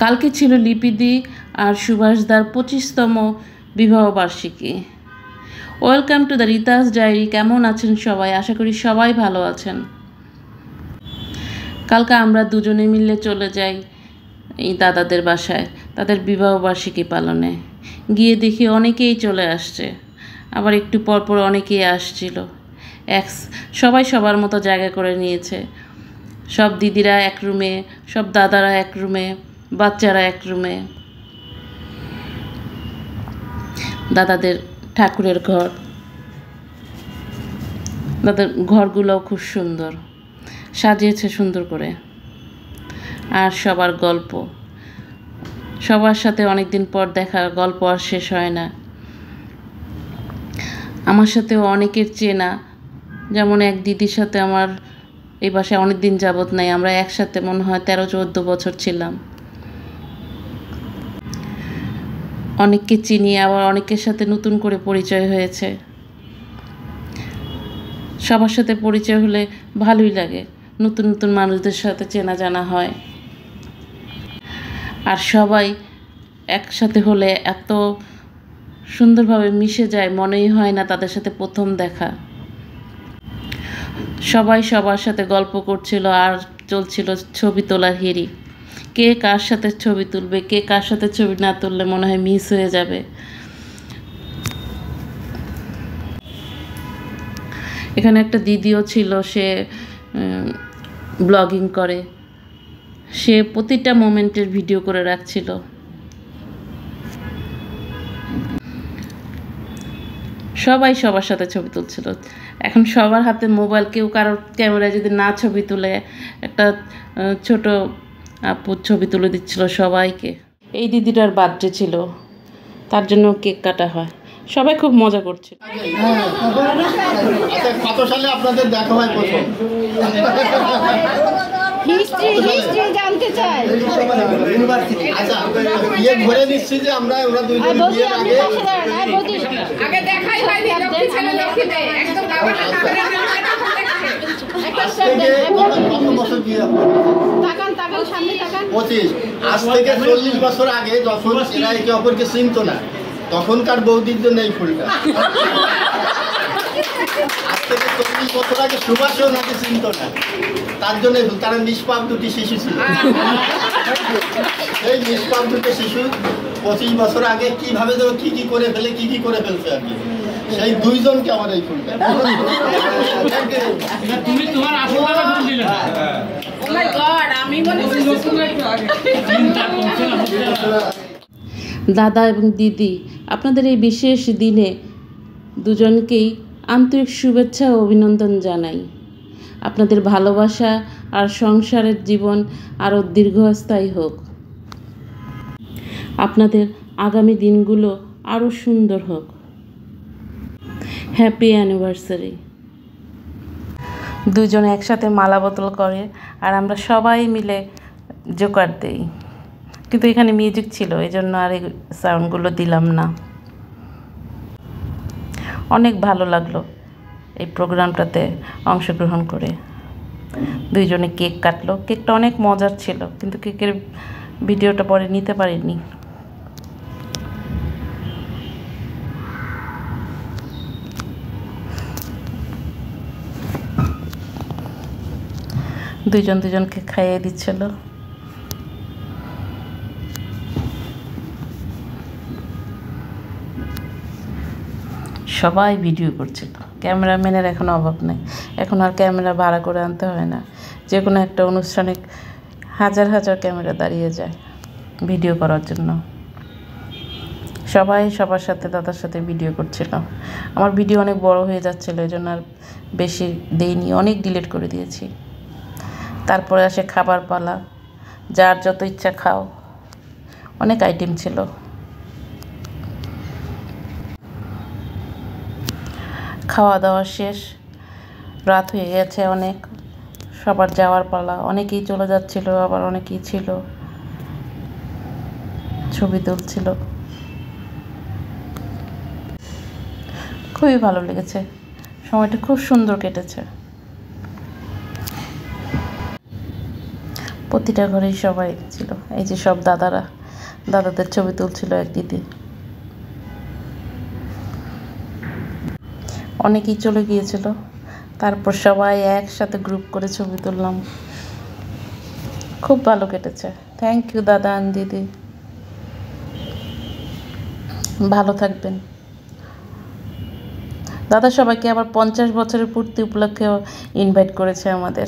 কালকে ছিল লিপিদি আর সুভাষদার 25তম বিবাহবার্ষিকী। Welcome to the Rita's diary. কেমন আছেন সবাই? আশা করি সবাই ভালো আছেন। কালকে আমরা দুজনে মিলে চলে যাই এই দাদাদের বাসায় তাদের বিবাহবার্ষিকী পালনে। গিয়ে দেখি অনেকেই চলে আসছে, আবার একটু পরপর অনেকেই আসছিল। সবাই সবার মতো জায়গা করে নিয়েছে। সব দিদিরা এক রুমে, সব দাদারা এক রুমে, বাচ্চারা এক রুমে। দাদাদের ঠাকুরের ঘর, দাদার ঘরগুলোও খুব সুন্দর সাজিয়েছে সুন্দর করে। আর সবার গল্প, সবার সাথে অনেকদিন পর দেখা, গল্প আর শেষ হয় না। আমার সাথেও অনেকের চেনা, যেমন এক দিদির সাথে আমার এই বাসায় অনেক দিন যাবত নাই, আমরা একসাথে মনে হয় 13-14 বছর ছিলাম। অনেককে চিনি, আবার অনেকের সাথে নতুন করে পরিচয় হয়েছে। সবার সাথে পরিচয় হলে ভালোই লাগে, নতুন নতুন মানুষদের সাথে চেনা জানা হয়। আর সবাই একসাথে হলে এত সুন্দরভাবে মিশে যায়, মনেই হয় না তাদের সাথে প্রথম দেখা। সবাই সবার সাথে গল্প করছিল আর চলছিল ছবি তোলার হিড়ি। কে কার সাথে ছবি তুলবে, কে কার সাথে ছবি না তুললে মনে হয় মিস হয়ে যাবে। এখানে একটা দিদিও ছিল, সে ব্লগিং করে, সে প্রতিটা মোমেন্টের ভিডিও করে রাখছিল। সবাই সবার সাথে ছবি তুলছিল। এখন সবার হাতে মোবাইল, কেউ কারোর ক্যামেরায় যদি না ছবি তুলে, একটা ছোট আপু ছবি তুলে দিচ্ছিল সবাইকে। এই দিদিটার বার্থডে ছিল, তার জন্য কেক কাটা হয়। সবাই খুব মজা করছে। কত সালে আপনাদের দেখা হয় প্রথম? হিস্ট্রি জানতে চাই। আচ্ছা, ইয়ে ধরে নিচ্ছি যে আমরা ওরা দুইজন বিয়ের আগে দেখাই হয়নি, লক্ষ্মী ছেলে লক্ষ্মী মেয়ে একদম কত বছর বিয়ে? তাকান সামনে তাকান। 25। আজ থেকে 40 বছর আগে যখন এরা একে অপরকে চিনত না, তখনকার বৌদির জন্য এই ফুলটা। আজ থেকে 40 বছর আগে সুভাষও নাকি চিনত না, তার জন্য তারা নিষ্পাপ দুটি শিশু ছিল। এই নিষ্পাপ দুটি শিশু 25 বছর আগে কিভাবে কি করে ফেলে, কি করে ফেলছে আর কি, সেই দুইজনকে আমার এই ফুলটা। তুমি তোমার আসল নাম বল দিলে। ও মাই গড, আমি মনে করছি দাদা এবং দিদি, আপনাদের এই বিশেষ দিনে দুজনকেই আন্তরিক শুভেচ্ছা ও অভিনন্দন জানাই। আপনাদের ভালোবাসা আর সংসারের জীবন আরও দীর্ঘস্থায়ী হোক। আপনাদের আগামী দিনগুলো আরও সুন্দর হোক। Happy anniversary. দুজন একসাথে মালা বোতল করে আর আমরা সবাই মিলে জোকার দেই, কিন্তু এখানে মিউজিক ছিল, এই জন্য আর এই সাউন্ডগুলো দিলাম না। অনেক ভালো লাগলো এই প্রোগ্রামটাতে অংশগ্রহণ করে। দুইজনে কেক কাটলো, কেকটা অনেক মজার ছিল, কিন্তু কেকের ভিডিওটা পরে নিতে পারিনি। দুজনকে খাইয়ে দিচ্ছিল। সবাই ভিডিও করছিল, ক্যামেরাম্যানের এখন অভাব নেই। এখন আর ক্যামেরা ভাড়া করে আনতে হয় না, যে কোনো একটা অনুষ্ঠানে হাজার হাজার ক্যামেরা দাঁড়িয়ে যায় ভিডিও করার জন্য। সবাই সবার সাথে, দাদার সাথে ভিডিও করছিল। আমার ভিডিও অনেক বড় হয়ে যাচ্ছিলো, এই জন্য আর বেশি দেইনি, অনেক ডিলিট করে দিয়েছি। তারপরে আসে খাবার পালা, যার যত ইচ্ছা খাও, অনেক আইটেম ছিল। খাওয়া দাওয়া শেষ, রাত হয়ে গেছে অনেক, সবার যাওয়ার পালা। অনেকেই চলে যাচ্ছিল, আবার অনেকেই ছিল, ছবি তুলছিল। খুবই ভালো লেগেছে, সময়টা খুব সুন্দর কেটেছে। প্রতিটা ঘরেই সবাই ছিল। এই যে সব দাদারা, দাদাদের ছবি তুলছিল এক দিদি। অনেকেই চলে গিয়েছিল, তারপর সবাই একসাথে গ্রুপ করে ছবি তুললাম। খুব ভালো কেটেছে। থ্যাংক ইউ দাদা আর দিদি, ভালো থাকবেন। দাদা সবাইকে আবার 50 বছরের পূর্তি উপলক্ষেও ইনভাইট করেছে আমাদের।